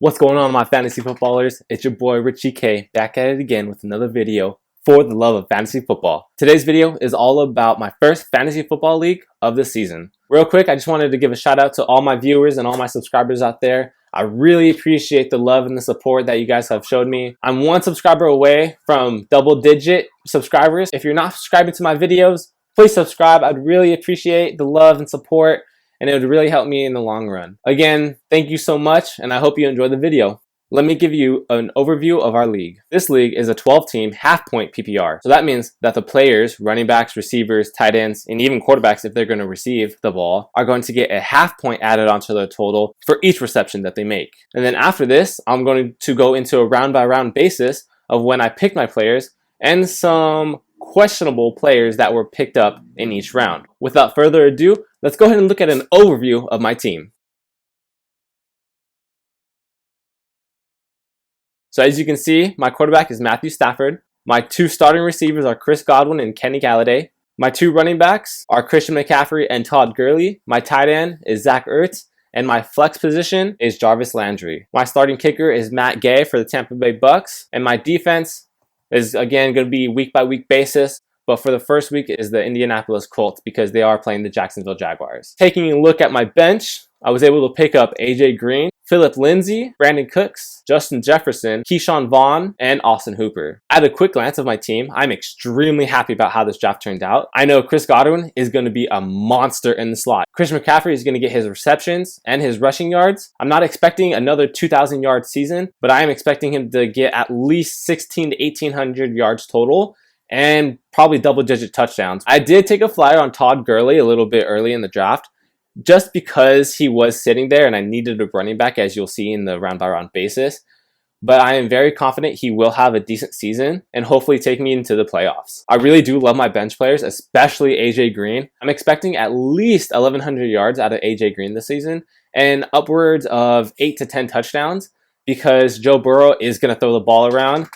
What's going on, my fantasy footballers? It's your boy Richie K back at it again with another video for the love of fantasy football. Today's video is all about my first fantasy football league of the season. Real quick, I just wanted to give a shout out to all my viewers and all my subscribers out there. I really appreciate the love and the support that you guys have showed me. I'm one subscriber away from double-digit subscribers. If you're not subscribing to my videos, please subscribe. I'd really appreciate the love and support, and it would really help me in the long run. Again, thank you so much, and I hope you enjoy the video. Let me give you an overview of our league. This league is a 12-team half-point PPR. So that means that the players, running backs, receivers, tight ends, and even quarterbacks, if they're going to receive the ball, are going to get a half point added onto their total for each reception that they make. And then after this, I'm going to go into a round-by-round basis of when I pick my players and some questionable players that were picked up in each round. Without further ado, let's go ahead and look at an overview of my team. So as you can see, my quarterback is Matthew Stafford. My two starting receivers are Chris Godwin and Kenny Galladay. My two running backs are Christian McCaffrey and Todd Gurley. My tight end is Zach Ertz. And my flex position is Jarvis Landry. My starting kicker is Matt Gay for the Tampa Bay Bucs. And my defense is again going to be week-by-week basis. But for the first week is the Indianapolis Colts because they are playing the Jacksonville Jaguars. Taking a look at my bench, I was able to pick up AJ Green, Phillip Lindsay, Brandon Cooks, Justin Jefferson, Ke'Shawn Vaughn, and Austin Hooper. At a quick glance of my team, I'm extremely happy about how this draft turned out. I know Chris Godwin is going to be a monster in the slot. Christian McCaffrey is going to get his receptions and his rushing yards. I'm not expecting another 2,000 yard season, but I am expecting him to get at least 1,600 to 1,800 yards total and probably double-digit touchdowns. I did take a flyer on Todd Gurley a little bit early in the draft, just because he was sitting there and I needed a running back, as you'll see in the round-by-round basis. But I am very confident he will have a decent season and hopefully take me into the playoffs. I really do love my bench players, especially AJ Green. I'm expecting at least 1,100 yards out of AJ Green this season and upwards of 8 to 10 touchdowns because Joe Burrow is going to throw the ball around,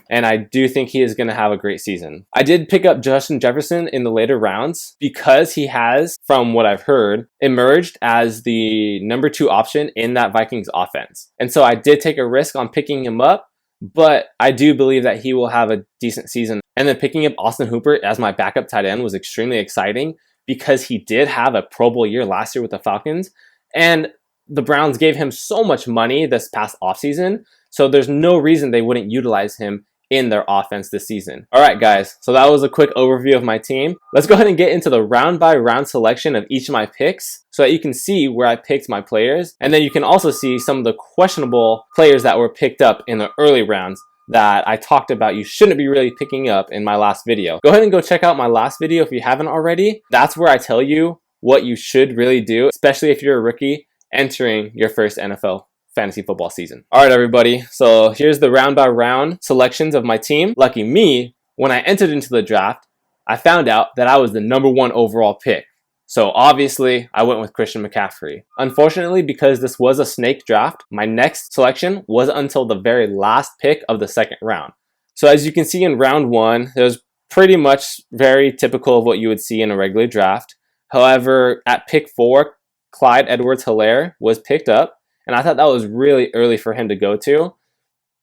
and I do think he is going to have a great season. I did pick up Justin Jefferson in the later rounds because he has, from what I've heard, emerged as the number 2 option in that Vikings offense. And so I did take a risk on picking him up, but I do believe that he will have a decent season. And then picking up Austin Hooper as my backup tight end was extremely exciting because he did have a Pro Bowl year last year with the Falcons, and the Browns gave him so much money this past offseason, so there's no reason they wouldn't utilize him in their offense this season. All right, guys, so that was a quick overview of my team. Let's go ahead and get into the round-by-round selection of each of my picks so that you can see where I picked my players, and then you can also see some of the questionable players that were picked up in the early rounds that I talked about you shouldn't be really picking up in my last video. Go ahead and go check out my last video if you haven't already. That's where I tell you what you should really do, especially if you're a rookie entering your first NFL fantasy football season. All right, everybody. So here's the round-by-round selections of my team. Lucky me, when I entered into the draft, I found out that I was the number 1 overall pick. So obviously, I went with Christian McCaffrey. Unfortunately, because this was a snake draft, my next selection was until the very last pick of the second round. So as you can see in round 1, it was pretty much very typical of what you would see in a regular draft. However, at pick 4, Clyde Edwards-Helaire was picked up, and I thought that was really early for him to go to,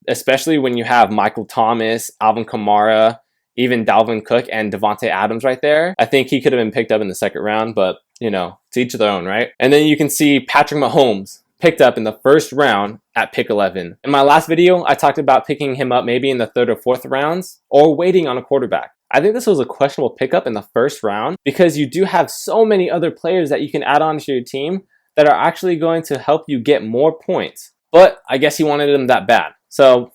especially when you have Michael Thomas, Alvin Kamara, even Dalvin Cook, and Devontae Adams right there. I think he could have been picked up in the second round, but, you know, to each their own, right? And then you can see Patrick Mahomes picked up in the first round at pick 11. In my last video, I talked about picking him up maybe in the 3rd or 4th rounds or waiting on a quarterback. I think this was a questionable pickup in the first round because you do have so many other players that you can add on to your team that are actually going to help you get more points. But I guess he wanted him that bad. So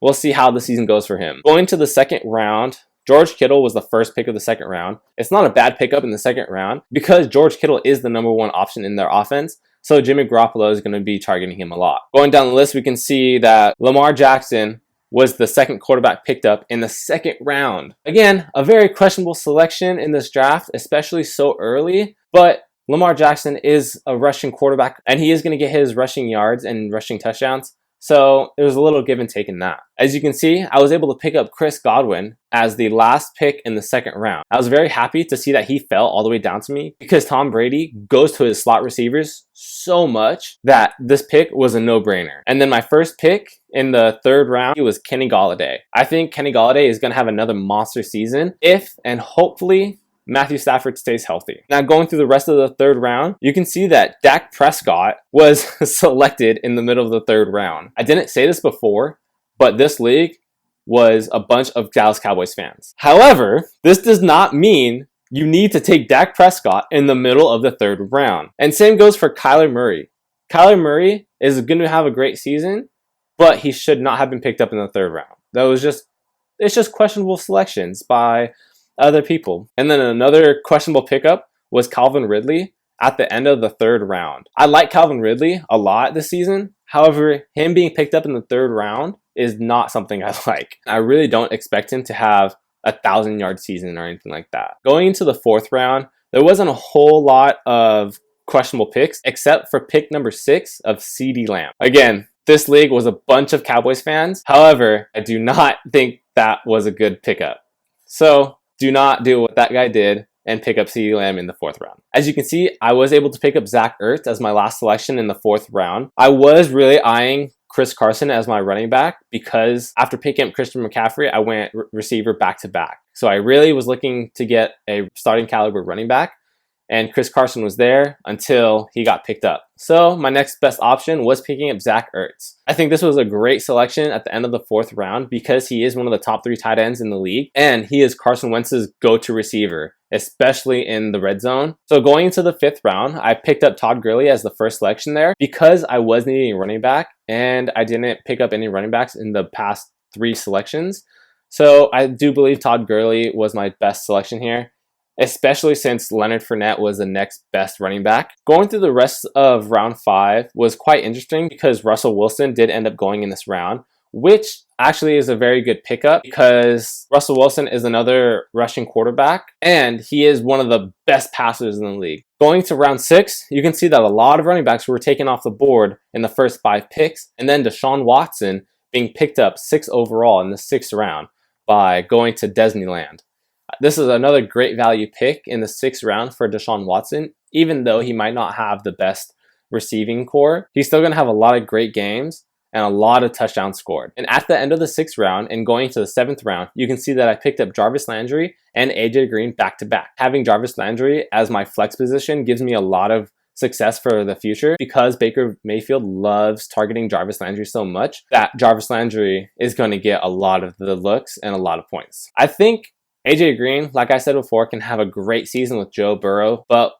we'll see how the season goes for him. Going to the second round, George Kittle was the first pick of the second round. It's not a bad pickup in the second round because George Kittle is the number 1 option in their offense. So Jimmy Garoppolo is going to be targeting him a lot. Going down the list, we can see that Lamar Jackson was the second quarterback picked up in the second round. Again, a very questionable selection in this draft, especially so early, but Lamar Jackson is a rushing quarterback, and he is going to get his rushing yards and rushing touchdowns So it was a little give and take in that. As you can see, I was able to pick up Chris Godwin as the last pick in the second round. I was very happy to see that he fell all the way down to me because Tom Brady goes to his slot receivers so much that this pick was a no-brainer. And then my first pick in the third round, it was Kenny Golladay. I think Kenny Golladay is going to have another monster season if and hopefully Matthew Stafford stays healthy. Now going through the rest of the third round, you can see that Dak Prescott was selected in the middle of the third round. I didn't say this before, but this league was a bunch of Dallas Cowboys fans. However, this does not mean you need to take Dak Prescott in the middle of the third round. And same goes for Kyler Murray. Kyler Murray is going to have a great season, but he should not have been picked up in the third round. It's just questionable selections by other people. And then another questionable pickup was Calvin Ridley at the end of the third round. I like Calvin Ridley a lot this season. However, him being picked up in the third round is not something I like. I really don't expect him to have a 1,000-yard season or anything like that. Going into the fourth round, there wasn't a whole lot of questionable picks except for pick number 6 of CeeDee Lamb. Again, this league was a bunch of Cowboys fans. However, I do not think that was a good pickup. So do not do what that guy did and pick up CeeDee Lamb in the fourth round. As you can see, I was able to pick up Zach Ertz as my last selection in the fourth round. I was really eyeing Chris Carson as my running back because after picking up Christian McCaffrey, I went receiver back to back. So I really was looking to get a starting caliber running back, and Chris Carson was there until he got picked up. So my next best option was picking up Zach Ertz. I think this was a great selection at the end of the fourth round because he is one of the top 3 tight ends in the league, and he is Carson Wentz's go-to receiver, especially in the red zone. So going into the fifth round, I picked up Todd Gurley as the first selection there because I was needing a running back, and I didn't pick up any running backs in the past 3 selections. So I do believe Todd Gurley was my best selection here, especially since Leonard Fournette was the next best running back. Going through the rest of round 5 was quite interesting because Russell Wilson did end up going in this round, which actually is a very good pickup because Russell Wilson is another rushing quarterback and he is one of the best passers in the league. Going to round 6, you can see that a lot of running backs were taken off the board in the first 5 picks, and then Deshaun Watson being picked up 6 overall in the 6th round by going to Disneyland. This is another great value pick in the 6th round for Deshaun Watson. Even though he might not have the best receiving core, he's still going to have a lot of great games and a lot of touchdowns scored. And at the end of the 6th round and going to the 7th round, you can see that I picked up Jarvis Landry and AJ Green back to back. Having Jarvis Landry as my flex position gives me a lot of success for the future because Baker Mayfield loves targeting Jarvis Landry so much that Jarvis Landry is going to get a lot of the looks and a lot of points. I think AJ Green, like I said before, can have a great season with Joe Burrow, but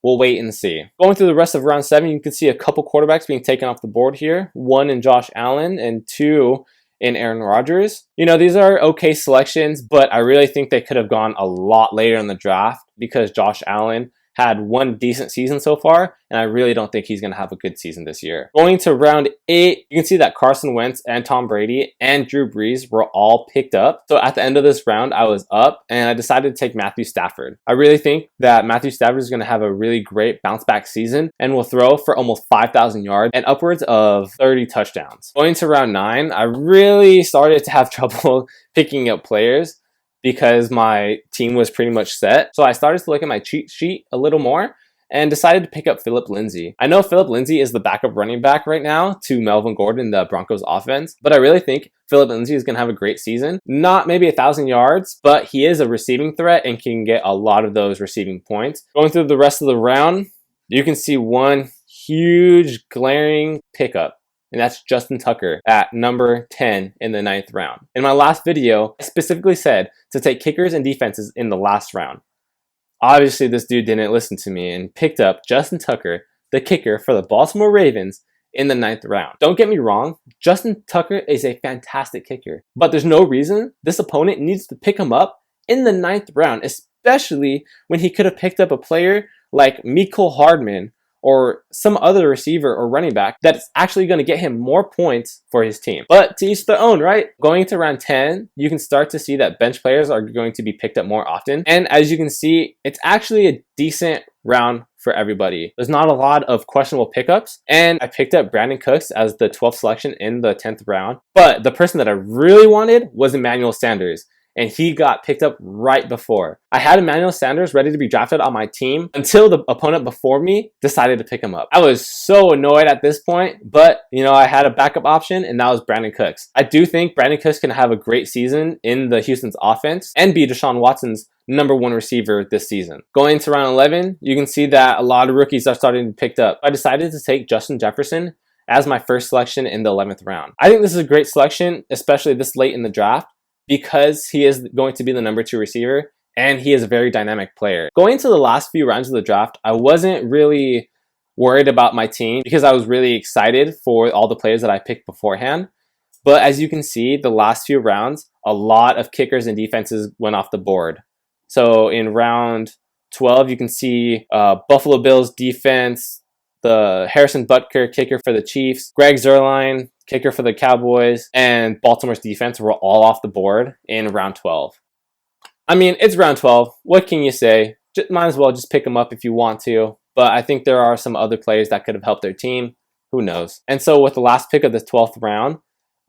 we'll wait and see. Going through the rest of round 7, you can see a couple quarterbacks being taken off the board here. 1 in Josh Allen and 2 in Aaron Rodgers. You know, these are okay selections, but I really think they could have gone a lot later in the draft because Josh Allen had 1 decent season so far, and I really don't think he's going to have a good season this year. Going to round 8, you can see that Carson Wentz and Tom Brady and Drew Brees were all picked up. So at the end of this round, I was up, and I decided to take Matthew Stafford. I really think that Matthew Stafford is going to have a really great bounce-back season and will throw for almost 5,000 yards and upwards of 30 touchdowns. Going to round 9, I really started to have trouble picking up players because my team was pretty much set. So I started to look at my cheat sheet a little more and decided to pick up Phillip Lindsay. I know Phillip Lindsay is the backup running back right now to Melvin Gordon, the Broncos offense, but I really think Phillip Lindsay is going to have a great season. Not maybe 1,000 yards, but he is a receiving threat and can get a lot of those receiving points. Going through the rest of the round, you can see one huge glaring pickup, and that's Justin Tucker at number 10 in the 9th round. In my last video, I specifically said to take kickers and defenses in the last round. Obviously, this dude didn't listen to me and picked up Justin Tucker, the kicker for the Baltimore Ravens, in the 9th round. Don't get me wrong, Justin Tucker is a fantastic kicker, but there's no reason this opponent needs to pick him up in the 9th round, especially when he could have picked up a player like Mecole Hardman or some other receiver or running back that's actually going to get him more points for his team. But to each their own, right? Going to round 10, you can start to see that bench players are going to be picked up more often. And as you can see, it's actually a decent round for everybody. There's not a lot of questionable pickups, and I picked up Brandon Cooks as the 12th selection in the 10th round. But the person that I really wanted was Emmanuel Sanders, and he got picked up right before. I had Emmanuel Sanders ready to be drafted on my team until the opponent before me decided to pick him up. I was so annoyed at this point, but I had a backup option, and that was Brandon Cooks. I do think Brandon Cooks can have a great season in the Houston's offense and be Deshaun Watson's #1 receiver this season. Going into round 11, you can see that a lot of rookies are starting to be picked up. I decided to take Justin Jefferson as my first selection in the 11th round. I think this is a great selection, especially this late in the draft, because he is going to be the #2 receiver, and he is a very dynamic player. Going into the last few rounds of the draft, I wasn't really worried about my team because I was really excited for all the players that I picked beforehand. But as you can see, the last few rounds, a lot of kickers and defenses went off the board. So in round 12, you can see Buffalo Bills defense, the Harrison Butker kicker for the Chiefs, Greg Zuerlein kicker for the Cowboys, and Baltimore's defense were all off the board in round 12. I mean, it's round 12. What can you say? Might as well just pick them up if you want to. But I think there are some other players that could have helped their team. Who knows? And so with the last pick of the 12th round,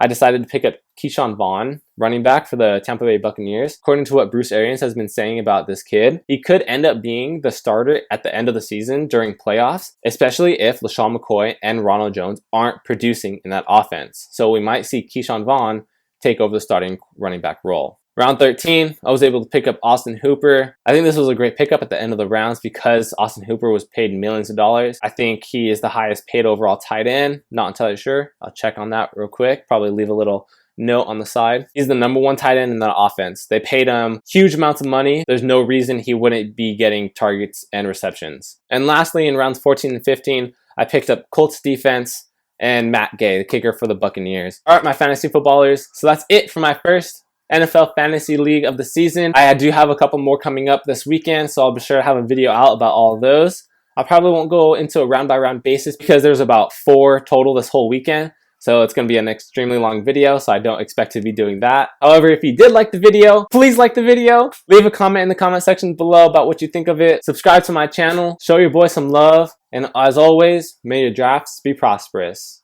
I decided to pick up Ke'Shawn Vaughn, running back for the Tampa Bay Buccaneers. According to what Bruce Arians has been saying about this kid, he could end up being the starter at the end of the season during playoffs, especially if LaShawn McCoy and Ronald Jones aren't producing in that offense. So we might see Ke'Shawn Vaughn take over the starting running back role. Round 13, I was able to pick up Austin Hooper. I think this was a great pickup at the end of the rounds because Austin Hooper was paid millions of dollars. I think he is the highest paid overall tight end. Not entirely sure. I'll check on that real quick. Probably leave a little note on the side. He's the #1 tight end in the offense. They paid him huge amounts of money. There's no reason he wouldn't be getting targets and receptions. And lastly, in rounds 14 and 15, I picked up Colts defense and Matt Gay, the kicker for the Buccaneers. All right, my fantasy footballers. So that's it for my first NFL Fantasy League of the season. I do have a couple more coming up this weekend, so I'll be sure to have a video out about all of those. I probably won't go into a round-by-round basis because there's about 4 total this whole weekend, so it's going to be an extremely long video, so I don't expect to be doing that. However, if you did like the video, please like the video. Leave a comment in the comment section below about what you think of it. Subscribe to my channel. Show your boy some love. And as always, may your drafts be prosperous.